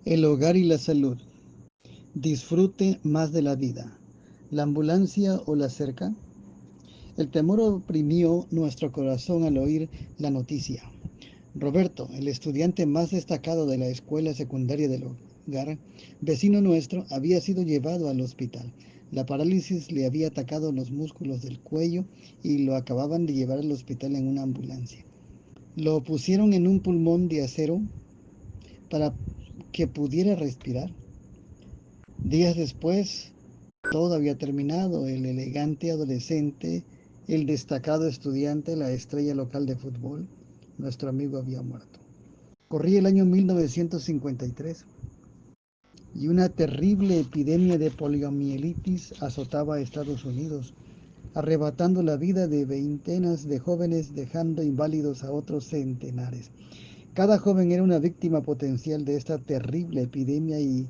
El hogar y la salud. Disfrute más de la vida. ¿La ambulancia o la cerca? El temor oprimió nuestro corazón al oír la noticia. Roberto, el estudiante más destacado de la escuela secundaria del hogar, vecino nuestro, había sido llevado al hospital. La parálisis le había atacado los músculos del cuello y lo acababan de llevar al hospital en una ambulancia. Lo pusieron en un pulmón de acero para que pudiera respirar. Días después, todo había terminado. El elegante adolescente, el destacado estudiante, la estrella local de fútbol, nuestro amigo había muerto. Corría el año 1953 y una terrible epidemia de poliomielitis azotaba a Estados Unidos, arrebatando la vida de veintenas de jóvenes, dejando inválidos a otros centenares. Cada joven era una víctima potencial de esta terrible epidemia y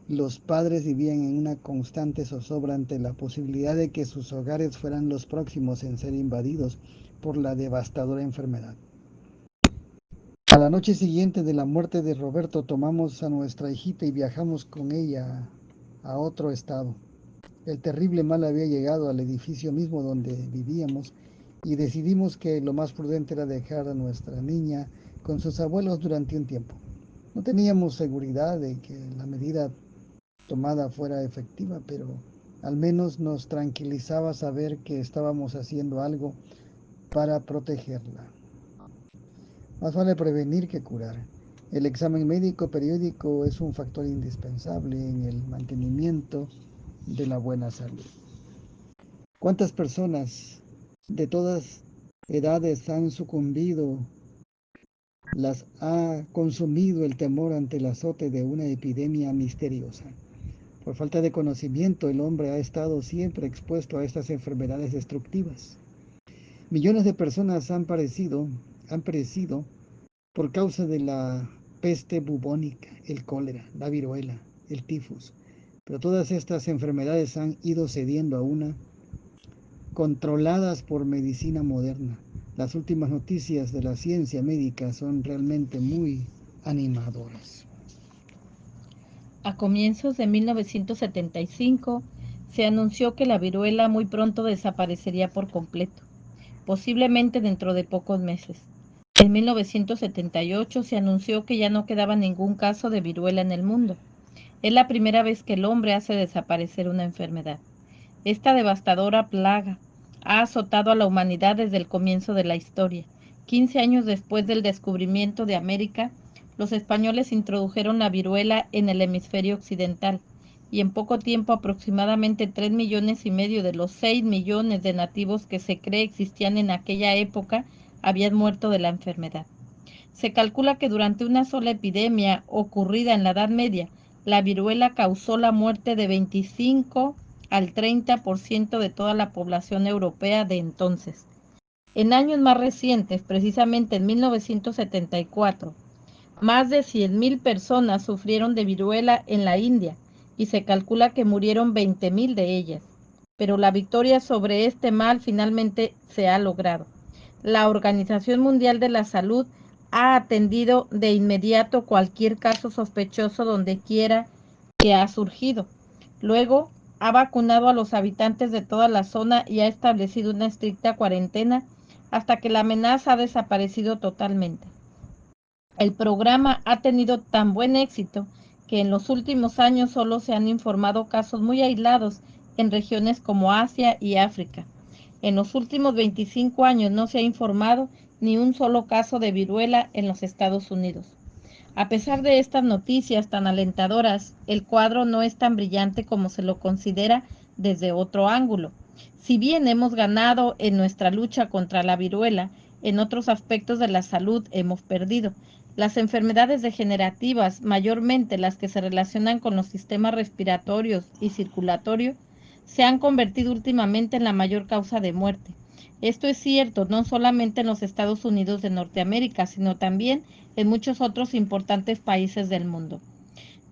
los padres vivían en una constante zozobra ante la posibilidad de que sus hogares fueran los próximos en ser invadidos por la devastadora enfermedad. A la noche siguiente de la muerte de Roberto tomamos a nuestra hijita y viajamos con ella a otro estado. El terrible mal había llegado al edificio mismo donde vivíamos y decidimos que lo más prudente era dejar a nuestra niña con sus abuelos durante un tiempo. No teníamos seguridad de que la medida tomada fuera efectiva, pero al menos nos tranquilizaba saber que estábamos haciendo algo para protegerla. Más vale prevenir que curar. El examen médico periódico es un factor indispensable en el mantenimiento de la buena salud. ¿Cuántas personas de todas edades han sucumbido, las ha consumido el temor ante el azote de una epidemia misteriosa? Por falta de conocimiento, el hombre ha estado siempre expuesto a estas enfermedades destructivas. Millones de personas han perecido por causa de la peste bubónica, el cólera, la viruela, el tifus. Pero todas estas enfermedades han ido cediendo a una, controladas por medicina moderna. Las últimas noticias de la ciencia médica son realmente muy animadoras. A comienzos de 1975 se anunció que la viruela muy pronto desaparecería por completo, posiblemente dentro de pocos meses. En 1978 se anunció que ya no quedaba ningún caso de viruela en el mundo. Es la primera vez que el hombre hace desaparecer una enfermedad. Esta devastadora plaga ha azotado a la humanidad desde el comienzo de la historia. 15 años después del descubrimiento de América, los españoles introdujeron la viruela en el hemisferio occidental y en poco tiempo aproximadamente 3,5 millones de los 6 millones de nativos que se cree existían en aquella época habían muerto de la enfermedad. Se calcula que durante una sola epidemia ocurrida en la Edad Media, la viruela causó la muerte de 25 al 30% de toda la población europea de entonces. En años más recientes, precisamente en 1974, más de 100,000 personas sufrieron de viruela en la India y se calcula que murieron 20,000 de ellas. Pero la victoria sobre este mal finalmente se ha logrado. La Organización Mundial de la Salud ha atendido de inmediato cualquier caso sospechoso donde quiera que ha surgido. Luego, ha vacunado a los habitantes de toda la zona y ha establecido una estricta cuarentena hasta que la amenaza ha desaparecido totalmente. El programa ha tenido tan buen éxito que en los últimos años solo se han informado casos muy aislados en regiones como Asia y África. En los últimos 25 años no se ha informado ni un solo caso de viruela en los Estados Unidos. A pesar de estas noticias tan alentadoras, el cuadro no es tan brillante como se lo considera desde otro ángulo. Si bien hemos ganado en nuestra lucha contra la viruela, en otros aspectos de la salud hemos perdido. Las enfermedades degenerativas, mayormente las que se relacionan con los sistemas respiratorios y circulatorios, se han convertido últimamente en la mayor causa de muerte. Esto es cierto no solamente en los Estados Unidos de Norteamérica, sino también en muchos otros importantes países del mundo.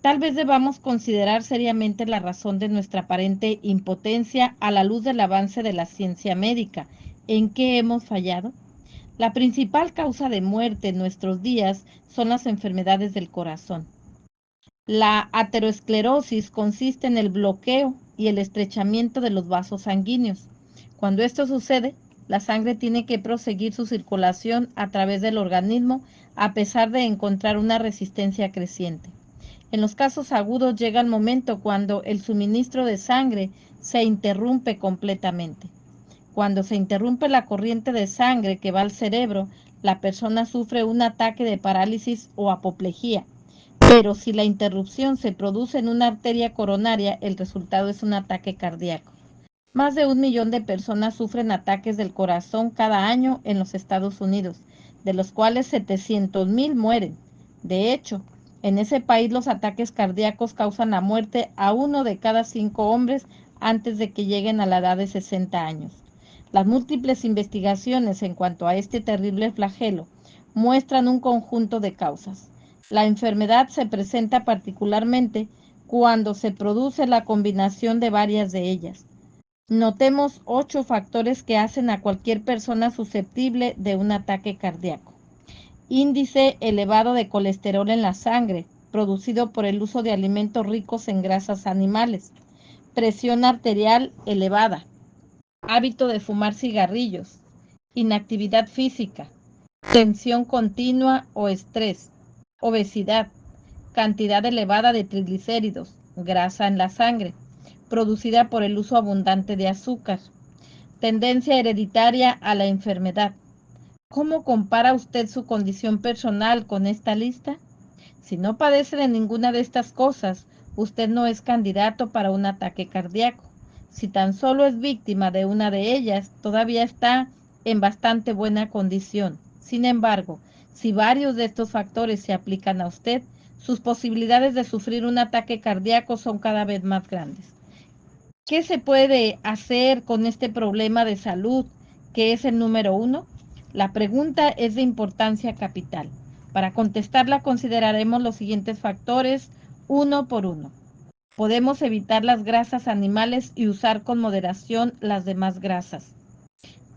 Tal vez debamos considerar seriamente la razón de nuestra aparente impotencia a la luz del avance de la ciencia médica. ¿En qué hemos fallado? La principal causa de muerte en nuestros días son las enfermedades del corazón. La aterosclerosis consiste en el bloqueo y el estrechamiento de los vasos sanguíneos. Cuando esto sucede, la sangre tiene que proseguir su circulación a través del organismo a pesar de encontrar una resistencia creciente. En los casos agudos llega el momento cuando el suministro de sangre se interrumpe completamente. Cuando se interrumpe la corriente de sangre que va al cerebro, la persona sufre un ataque de parálisis o apoplejía. Pero si la interrupción se produce en una arteria coronaria, el resultado es un ataque cardíaco. Más de 1 millón de personas sufren ataques del corazón cada año en los Estados Unidos, de los cuales 700,000 mueren. De hecho, en ese país los ataques cardíacos causan la muerte a 1 de cada 5 hombres antes de que lleguen a la edad de 60 años. Las múltiples investigaciones en cuanto a este terrible flagelo muestran un conjunto de causas. La enfermedad se presenta particularmente cuando se produce la combinación de varias de ellas. Notemos 8 factores que hacen a cualquier persona susceptible de un ataque cardíaco. Índice elevado de colesterol en la sangre, producido por el uso de alimentos ricos en grasas animales. Presión arterial elevada. Hábito de fumar cigarrillos. Inactividad física. Tensión continua o estrés. Obesidad. Cantidad elevada de triglicéridos, grasa en la sangre, producida por el uso abundante de azúcar. Tendencia hereditaria a la enfermedad. ¿Cómo compara usted su condición personal con esta lista? Si no padece de ninguna de estas cosas, usted no es candidato para un ataque cardíaco. Si tan solo es víctima de una de ellas, todavía está en bastante buena condición. Sin embargo, si varios de estos factores se aplican a usted, sus posibilidades de sufrir un ataque cardíaco son cada vez más grandes. ¿Qué se puede hacer con este problema de salud que es el número 1? La pregunta es de importancia capital. Para contestarla consideraremos los siguientes factores uno por uno. Podemos evitar las grasas animales y usar con moderación las demás grasas.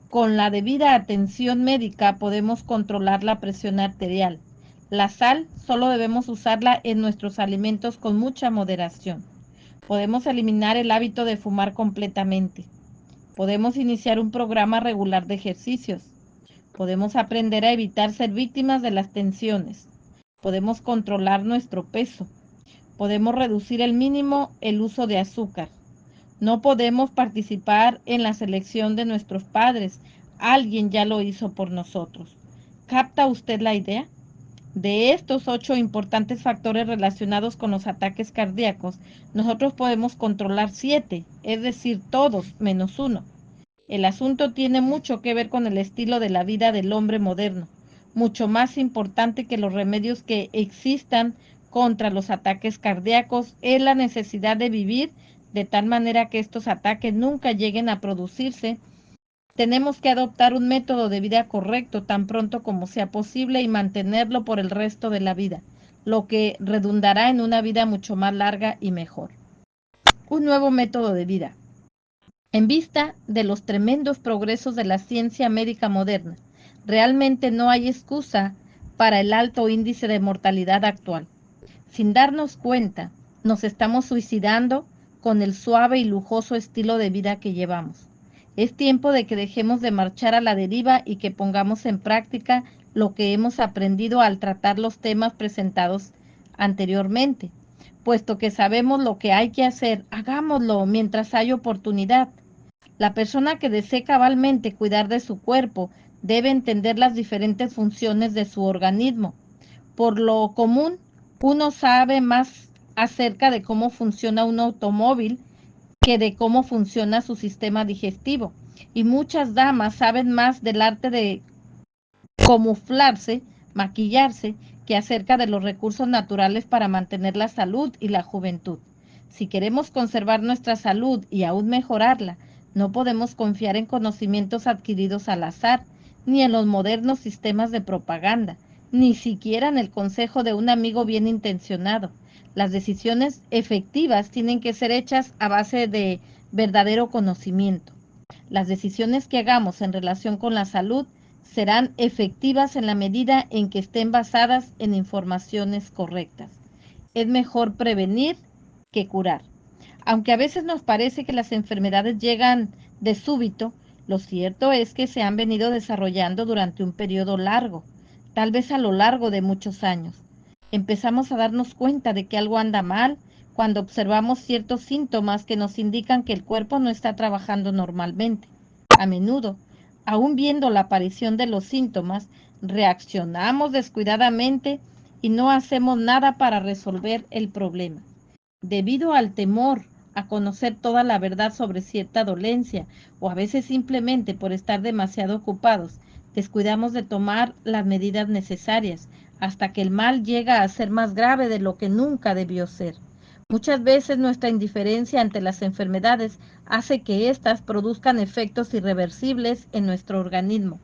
Con la debida atención médica podemos controlar la presión arterial. La sal solo debemos usarla en nuestros alimentos con mucha moderación. Podemos eliminar el hábito de fumar completamente. Podemos iniciar un programa regular de ejercicios. Podemos aprender a evitar ser víctimas de las tensiones. Podemos controlar nuestro peso. Podemos reducir el mínimo el uso de azúcar. No podemos participar en la selección de nuestros padres. Alguien ya lo hizo por nosotros. ¿Capta usted la idea? De estos 8 importantes factores relacionados con los ataques cardíacos, nosotros podemos controlar 7, es decir, todos menos 1. El asunto tiene mucho que ver con el estilo de la vida del hombre moderno, mucho más importante que los remedios que existan contra los ataques cardíacos es la necesidad de vivir de tal manera que estos ataques nunca lleguen a producirse. Tenemos que adoptar un método de vida correcto tan pronto como sea posible y mantenerlo por el resto de la vida, lo que redundará en una vida mucho más larga y mejor. Un nuevo método de vida. En vista de los tremendos progresos de la ciencia médica moderna, realmente no hay excusa para el alto índice de mortalidad actual. Sin darnos cuenta, nos estamos suicidando con el suave y lujoso estilo de vida que llevamos. Es tiempo de que dejemos de marchar a la deriva y que pongamos en práctica lo que hemos aprendido al tratar los temas presentados anteriormente. Puesto que sabemos lo que hay que hacer, hagámoslo mientras hay oportunidad. La persona que desee cabalmente cuidar de su cuerpo debe entender las diferentes funciones de su organismo. Por lo común, uno sabe más acerca de cómo funciona un automóvil que de cómo funciona su sistema digestivo. Y muchas damas saben más del arte de camuflarse, maquillarse, que acerca de los recursos naturales para mantener la salud y la juventud. Si queremos conservar nuestra salud y aún mejorarla, no podemos confiar en conocimientos adquiridos al azar, ni en los modernos sistemas de propaganda, ni siquiera en el consejo de un amigo bien intencionado. Las decisiones efectivas tienen que ser hechas a base de verdadero conocimiento. Las decisiones que hagamos en relación con la salud serán efectivas en la medida en que estén basadas en informaciones correctas. Es mejor prevenir que curar. Aunque a veces nos parece que las enfermedades llegan de súbito, lo cierto es que se han venido desarrollando durante un periodo largo, tal vez a lo largo de muchos años. Empezamos a darnos cuenta de que algo anda mal cuando observamos ciertos síntomas que nos indican que el cuerpo no está trabajando normalmente. A menudo, aún viendo la aparición de los síntomas, reaccionamos descuidadamente y no hacemos nada para resolver el problema. Debido al temor a conocer toda la verdad sobre cierta dolencia o a veces simplemente por estar demasiado ocupados, descuidamos de tomar las medidas necesarias hasta que el mal llega a ser más grave de lo que nunca debió ser. Muchas veces nuestra indiferencia ante las enfermedades hace que éstas produzcan efectos irreversibles en nuestro organismo.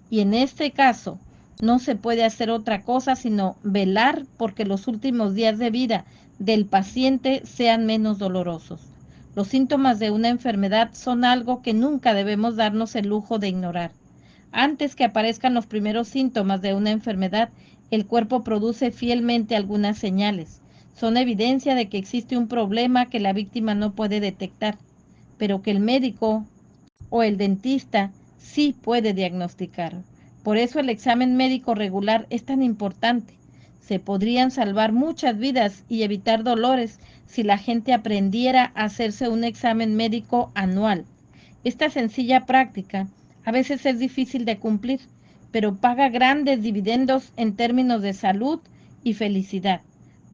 Y en este caso, no se puede hacer otra cosa sino velar porque los últimos días de vida del paciente sean menos dolorosos. Los síntomas de una enfermedad son algo que nunca debemos darnos el lujo de ignorar. Antes que aparezcan los primeros síntomas de una enfermedad, el cuerpo produce fielmente algunas señales. Son evidencia de que existe un problema que la víctima no puede detectar, pero que el médico o el dentista sí puede diagnosticar. Por eso el examen médico regular es tan importante. Se podrían salvar muchas vidas y evitar dolores si la gente aprendiera a hacerse un examen médico anual. Esta sencilla práctica a veces es difícil de cumplir, pero paga grandes dividendos en términos de salud y felicidad.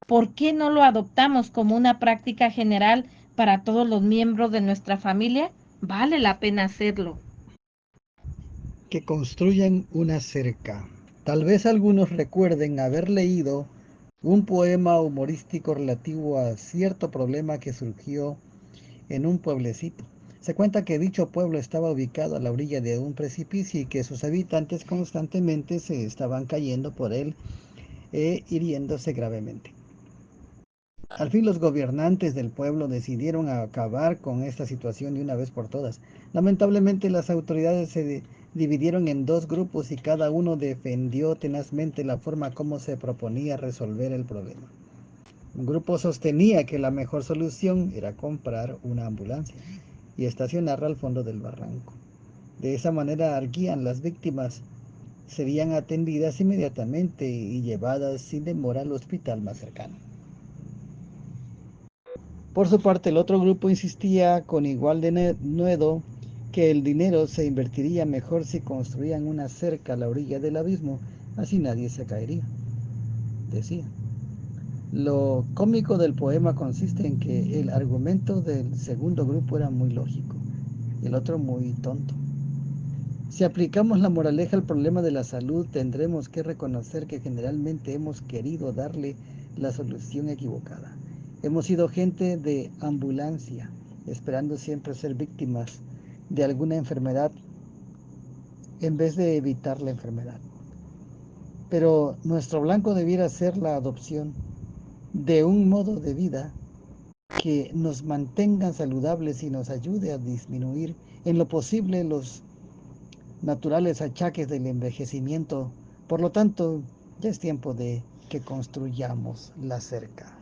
¿Por qué no lo adoptamos como una práctica general para todos los miembros de nuestra familia? Vale la pena hacerlo. Que construyan una cerca. Tal vez algunos recuerden haber leído un poema humorístico relativo a cierto problema que surgió en un pueblecito. Se cuenta que dicho pueblo estaba ubicado a la orilla de un precipicio y que sus habitantes constantemente se estaban cayendo por él e hiriéndose gravemente. Al fin los gobernantes del pueblo decidieron acabar con esta situación de una vez por todas. Lamentablemente las autoridades se dividieron en dos grupos y cada uno defendió tenazmente la forma como se proponía resolver el problema. Un grupo sostenía que la mejor solución era comprar una ambulancia y estacionarla al fondo del barranco. De esa manera arguían las víctimas serían atendidas inmediatamente y llevadas sin demora al hospital más cercano. Por su parte, el otro grupo insistía con igual denuedo que el dinero se invertiría mejor si construían una cerca a la orilla del abismo, así nadie se caería, decía. Lo cómico del poema consiste en que el argumento del segundo grupo era muy lógico y el otro muy tonto. Si aplicamos la moraleja al problema de la salud, tendremos que reconocer que generalmente hemos querido darle la solución equivocada. Hemos sido gente de ambulancia, esperando siempre ser víctimas de alguna enfermedad en vez de evitar la enfermedad. Pero nuestro blanco debiera ser la adopción de un modo de vida que nos mantenga saludables y nos ayude a disminuir en lo posible los naturales achaques del envejecimiento. Por lo tanto, ya es tiempo de que construyamos la cerca.